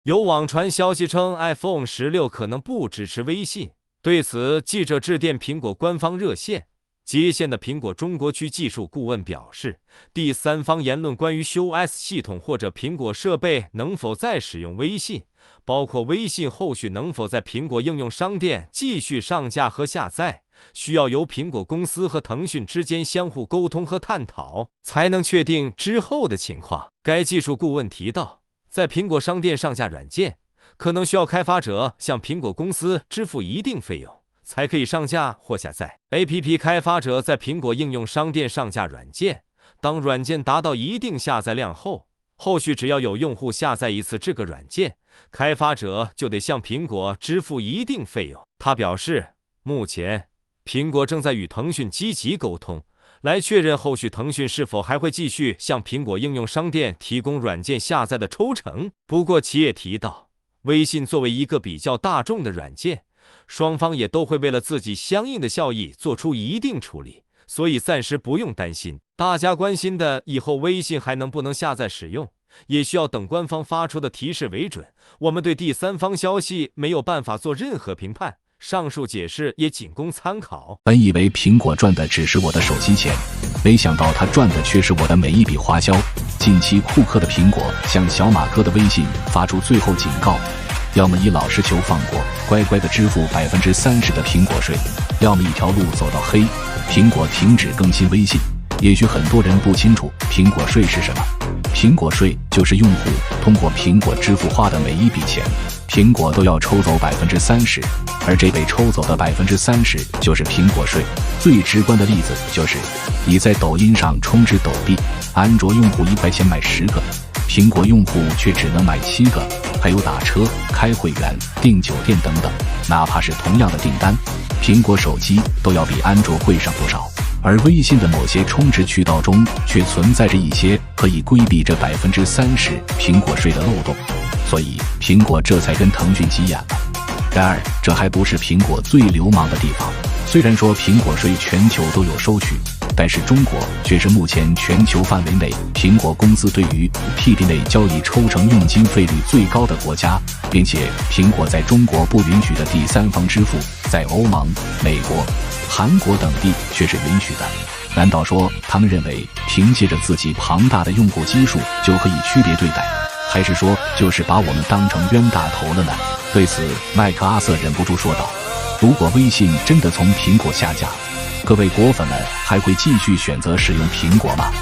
有网传消息称 iPhone 16可能不支持微信，对此，记者致电苹果官方热线。接线的苹果中国区技术顾问表示，第三方言论关于iOS 系统或者苹果设备能否再使用微信，包括微信后续能否在苹果应用商店继续上架和下载，需要由苹果公司和腾讯之间相互沟通和探讨，才能确定之后的情况。该技术顾问提到，在苹果商店上架软件，可能需要开发者向苹果公司支付一定费用，才可以上架或下载。APP 开发者在苹果应用商店上架软件，当软件达到一定下载量后，后续只要有用户下载一次这个软件，开发者就得向苹果支付一定费用。他表示，目前苹果正在与腾讯积极沟通，来确认后续腾讯是否还会继续向苹果应用商店提供软件下载的抽成。不过其也提到，微信作为一个比较大众的软件，双方也都会为了自己相应的效益做出一定处理，所以暂时不用担心。大家关心的以后微信还能不能下载使用，也需要等官方发出的提示为准。我们对第三方消息没有办法做任何评判，上述解释也仅供参考。本以为苹果赚的只是我的手机钱，没想到他赚的却是我的每一笔花销。近期库克的苹果向小马哥的微信发出最后警告，要么以老实求放过，乖乖的支付30%的苹果税，要么一条路走到黑，苹果停止更新微信。也许很多人不清楚苹果税是什么，苹果税就是用户通过苹果支付花的每一笔钱，苹果都要抽走30%，而这被抽走的30%就是苹果税。最直观的例子就是，你在抖音上充值抖币，安卓用户1块钱买10个，苹果用户却只能买7个。还有打车、开会员、订酒店等等，哪怕是同样的订单，苹果手机都要比安卓贵上不少。而微信的某些充值渠道中却存在着一些可以规避这30%苹果税的漏洞，所以苹果这才跟腾讯急眼了。然而，这还不是苹果最流氓的地方。虽然说苹果税全球都有收取，但是中国却是目前全球范围内苹果公司对于 PP 类交易抽成佣金费率最高的国家，并且苹果在中国不允许的第三方支付，在欧盟、美国、韩国等地却是允许的。难道说他们认为凭借着自己庞大的用户基数就可以区别对待，还是说就是把我们当成冤大头了呢？对此，麦克阿瑟忍不住说道，如果微信真的从苹果下架，各位果粉们还会继续选择使用苹果吗？